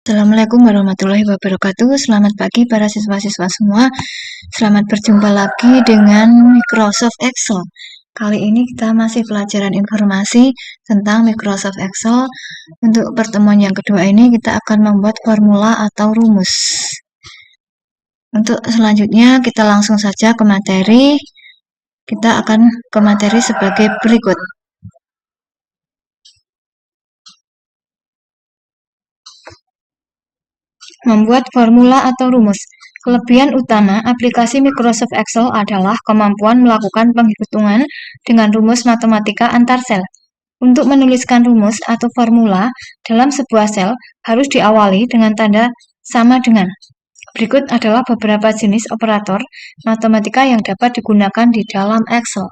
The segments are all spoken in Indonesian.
Assalamualaikum warahmatullahi wabarakatuh. Selamat pagi para siswa-siswa semua. Selamat berjumpa lagi dengan Microsoft Excel. Kali ini kita masih pelajaran informasi tentang Microsoft Excel. Untuk pertemuan yang kedua ini kita akan membuat formula atau rumus. Untuk selanjutnya kita langsung saja ke materi. Kita akan ke materi sebagai berikut. Membuat formula atau rumus. Kelebihan utama aplikasi Microsoft Excel adalah kemampuan melakukan penghitungan dengan rumus matematika antar sel. Untuk menuliskan rumus atau formula dalam sebuah sel harus diawali dengan tanda sama dengan. Berikut adalah beberapa jenis operator matematika yang dapat digunakan di dalam Excel.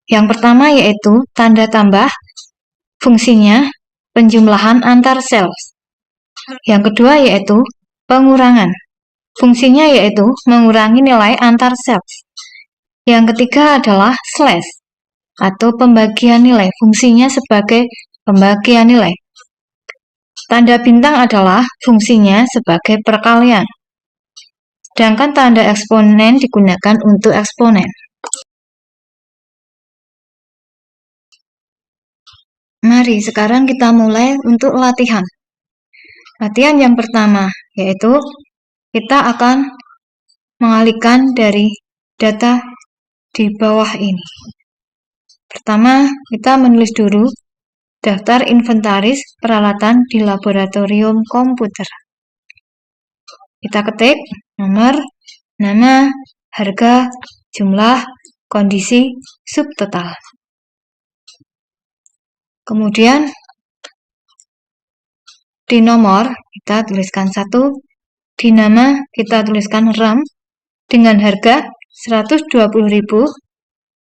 Yang pertama yaitu tanda tambah, fungsinya penjumlahan antar sel. Yang kedua yaitu pengurangan, fungsinya yaitu mengurangi nilai antar sel. Yang ketiga adalah slash atau pembagian nilai, fungsinya sebagai pembagian nilai. Tanda bintang adalah fungsinya sebagai perkalian. Sedangkan tanda eksponen digunakan untuk eksponen. Mari sekarang kita mulai untuk latihan. Latihan yang pertama yaitu kita akan mengalihkan dari data di bawah ini. Pertama, kita menulis dulu daftar inventaris peralatan di laboratorium komputer. Kita ketik nomor, nama, harga, jumlah, kondisi, subtotal. Kemudian di nomor kita tuliskan 1, di nama kita tuliskan RAM dengan harga 120.000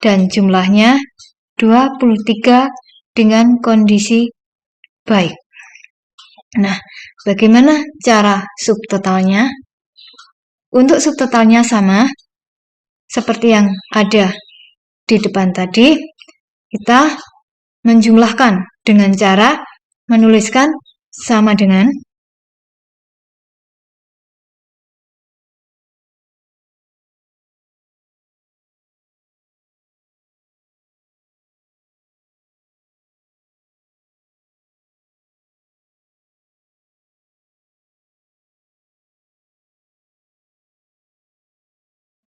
dan jumlahnya 23 dengan kondisi baik. Nah, bagaimana cara subtotalnya? Untuk subtotalnya sama seperti yang ada di depan tadi, kita menjumlahkan dengan cara menuliskan sama dengan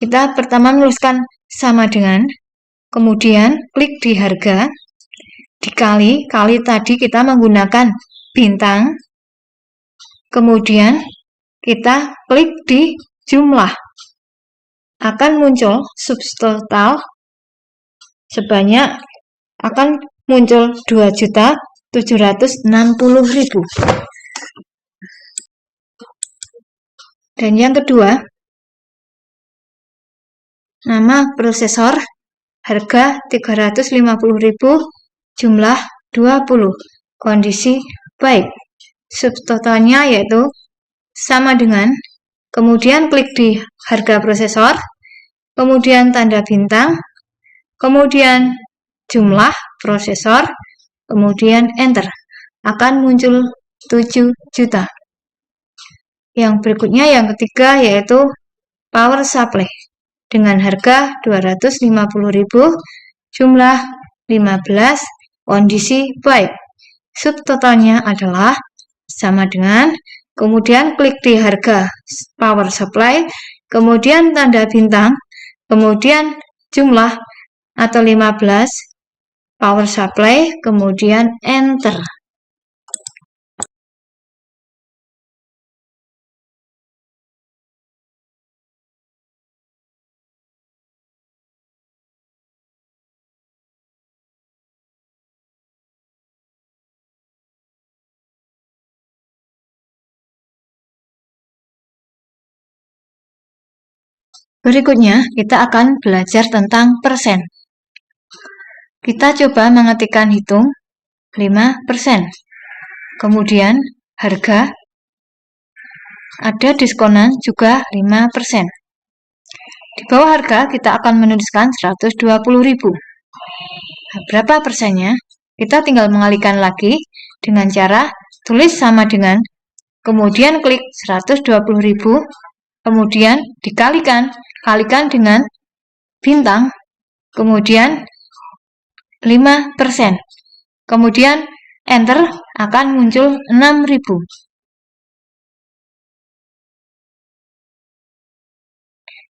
kita pertama menuliskan sama dengan, kemudian klik di harga, dikali tadi kita menggunakan bintang, kemudian kita klik di jumlah, akan muncul subtotal sebanyak, akan muncul 2.760.000. Dan yang kedua, nama prosesor, harga 350.000, jumlah 20, kondisi baik. Subtotalnya yaitu sama dengan, kemudian klik di harga prosesor, kemudian tanda bintang, kemudian jumlah prosesor, kemudian enter. Akan muncul 7 juta. Yang berikutnya yang ketiga yaitu power supply dengan harga 250.000, jumlah 15, kondisi baik. Subtotalnya adalah sama dengan, kemudian klik di harga power supply, kemudian tanda bintang, kemudian jumlah atau 15, power supply, kemudian enter. Berikutnya, kita akan belajar tentang persen. Kita coba mengetikkan hitung 5%. Kemudian, harga ada diskonan juga 5%. Di bawah harga, kita akan menuliskan 120.000. Nah, berapa persennya? Kita tinggal mengalihkan lagi dengan cara tulis sama dengan, kemudian klik 120.000, kemudian kalikan dengan bintang, kemudian 5%. Kemudian enter, akan muncul 6.000.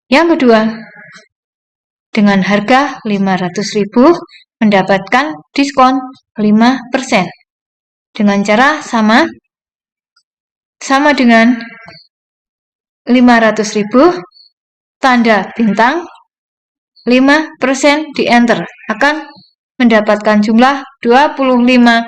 Yang kedua, dengan harga 500.000 mendapatkan diskon 5%. Dengan cara sama dengan 500.000, tanda bintang, 5% di enter, akan mendapatkan jumlah 25.000.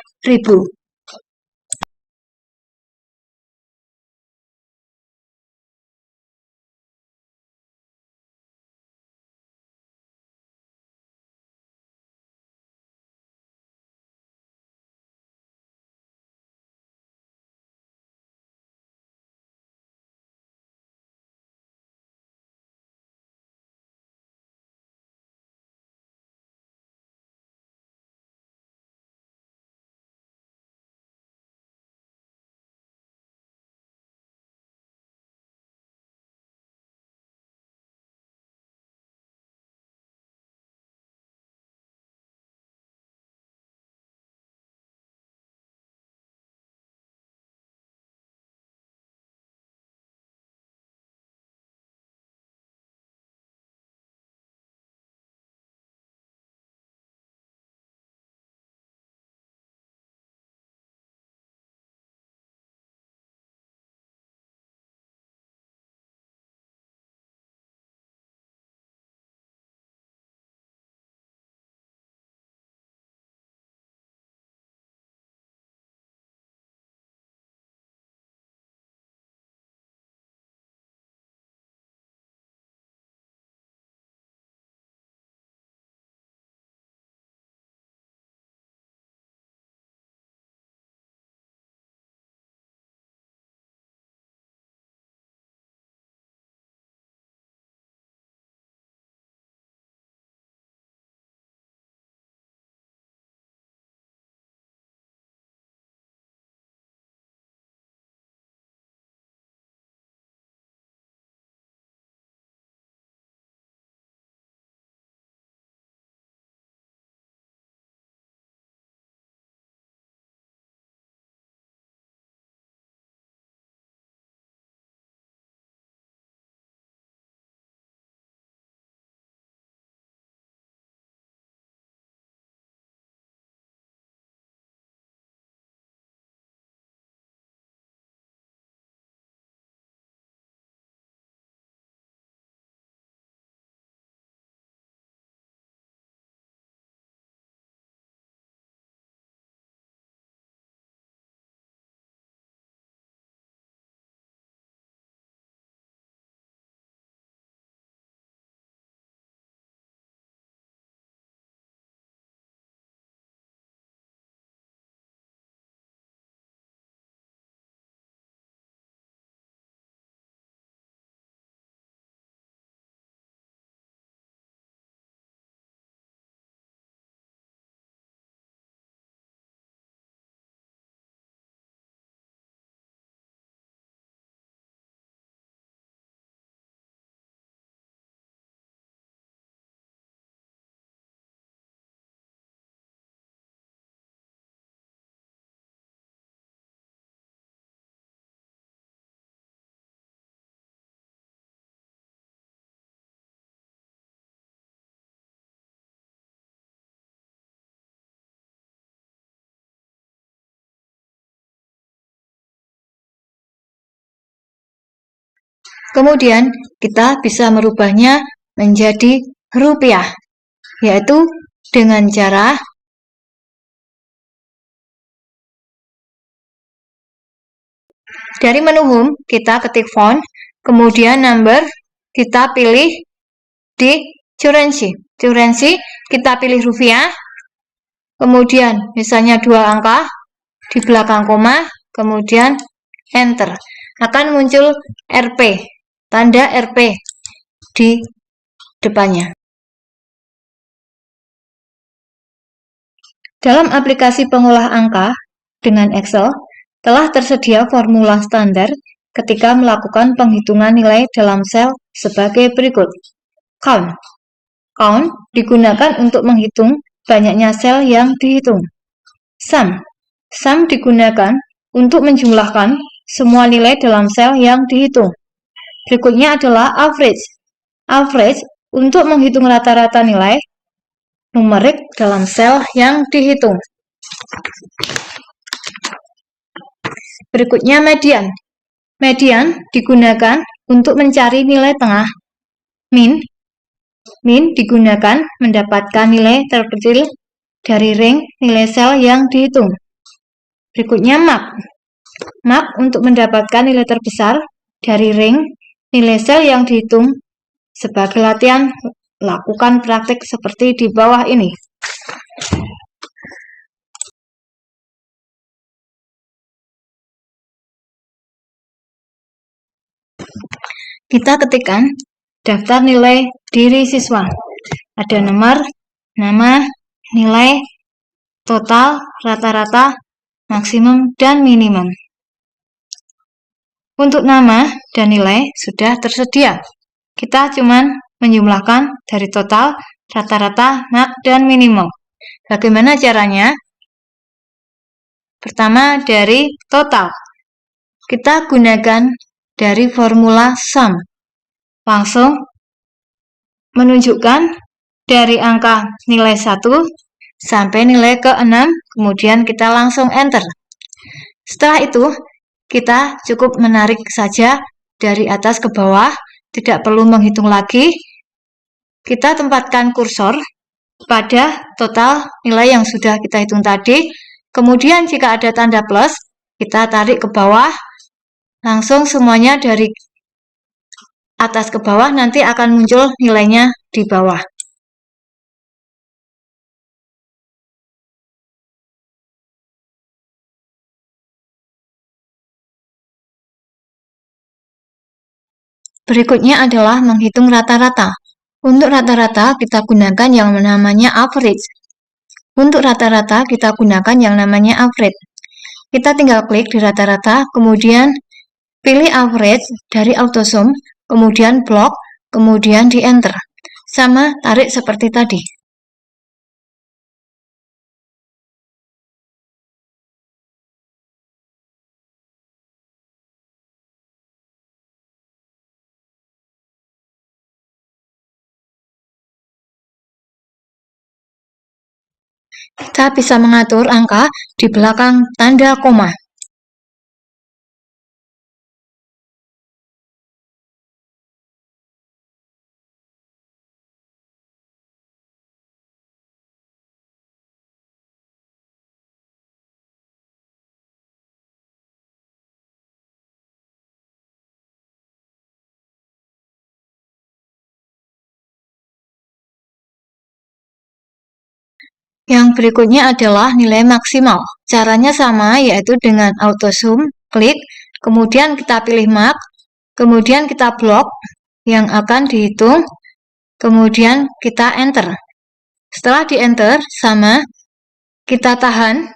Kemudian kita bisa merubahnya menjadi rupiah, yaitu dengan cara dari menu home kita ketik font, kemudian number, kita pilih di currency. Currency kita pilih rupiah, kemudian misalnya 2 angka, di belakang koma, kemudian enter. Akan muncul Rp, tanda Rp di depannya. Dalam aplikasi pengolah angka dengan Excel, telah tersedia formula standar ketika melakukan penghitungan nilai dalam sel sebagai berikut. Count. Count digunakan untuk menghitung banyaknya sel yang dihitung. Sum. Sum digunakan untuk menjumlahkan semua nilai dalam sel yang dihitung. Berikutnya adalah average. Average untuk menghitung rata-rata nilai numerik dalam sel yang dihitung. Berikutnya median. Median digunakan untuk mencari nilai tengah. Min. Min digunakan mendapatkan nilai terkecil dari range nilai sel yang dihitung. Berikutnya mark. Mark untuk mendapatkan nilai terbesar dari range nilai sel yang dihitung. Sebagai latihan, lakukan praktik seperti di bawah ini. Kita ketikkan daftar nilai diri siswa. Ada nomor, nama, nilai, total, rata-rata, maksimum, dan minimum. Untuk nama dan nilai sudah tersedia. Kita cuma menjumlahkan dari total, rata-rata, mak, dan minimum. Bagaimana caranya? Pertama dari total. Kita gunakan dari formula sum. Langsung menunjukkan dari angka nilai 1 sampai nilai ke-6, kemudian kita langsung enter. Setelah itu, kita cukup menarik saja dari atas ke bawah, tidak perlu menghitung lagi. Kita tempatkan kursor pada total nilai yang sudah kita hitung tadi. Kemudian jika ada tanda plus, kita tarik ke bawah. Langsung semuanya dari atas ke bawah, nanti akan muncul nilainya di bawah. Berikutnya adalah menghitung rata-rata. Untuk rata-rata kita gunakan yang namanya average. Untuk rata-rata kita gunakan yang namanya average. Kita tinggal klik di rata-rata, kemudian pilih average dari autosum, kemudian blok, kemudian di enter. Sama tarik seperti tadi. Kita bisa mengatur angka di belakang tanda koma. Yang berikutnya adalah nilai maksimal. Caranya sama, yaitu dengan auto zoom, klik, kemudian kita pilih mark, kemudian kita blok yang akan dihitung, kemudian kita enter. Setelah di enter, sama, kita tahan,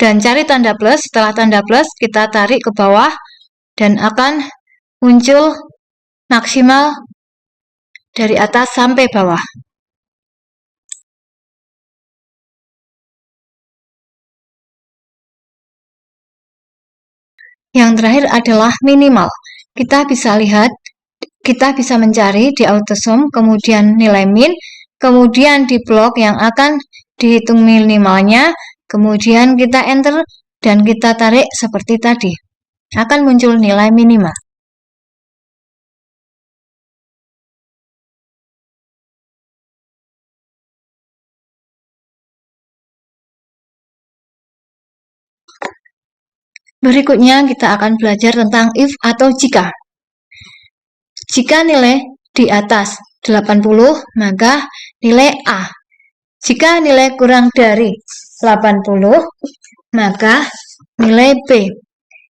dan cari tanda plus. Setelah tanda plus, kita tarik ke bawah, dan akan muncul maksimal dari atas sampai bawah. Yang terakhir adalah minimal. Kita bisa lihat, kita bisa mencari di autosum, kemudian nilai min, kemudian di blok yang akan dihitung minimalnya, kemudian kita enter, dan kita tarik seperti tadi. Akan muncul nilai minimal. Berikutnya kita akan belajar tentang if atau jika. Jika nilai di atas 80, maka nilai A. Jika nilai kurang dari 80, maka nilai B.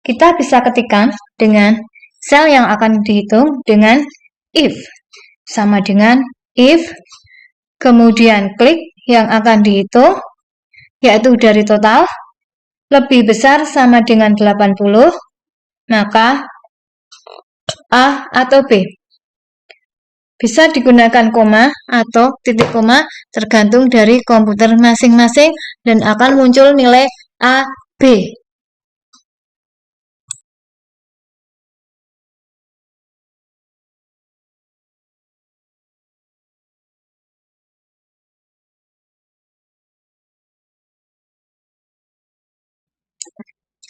Kita bisa ketikkan dengan sel yang akan dihitung dengan if. Sama dengan if, kemudian klik yang akan dihitung, yaitu dari total, lebih besar sama dengan 80, maka A atau B. Bisa digunakan koma atau titik koma tergantung dari komputer masing-masing dan akan muncul nilai A, B.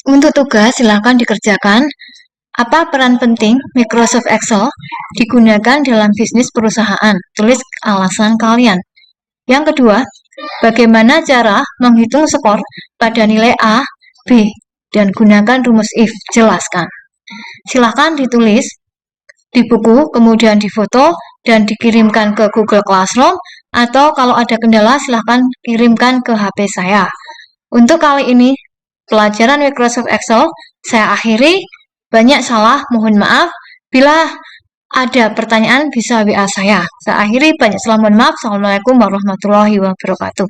Untuk tugas, silakan dikerjakan. Apa peran penting Microsoft Excel digunakan dalam bisnis perusahaan? Tulis alasan kalian. Yang kedua, bagaimana cara menghitung skor pada nilai A, B, dan gunakan rumus if? Jelaskan. Silakan ditulis di buku, kemudian difoto, dan dikirimkan ke Google Classroom, atau kalau ada kendala, silakan kirimkan ke HP saya. Untuk kali ini, pelajaran Microsoft Excel saya akhiri. Banyak salah, mohon maaf. Bila ada pertanyaan, bisa WA saya. Saya akhiri, banyak salah, mohon maaf. Assalamualaikum warahmatullahi wabarakatuh.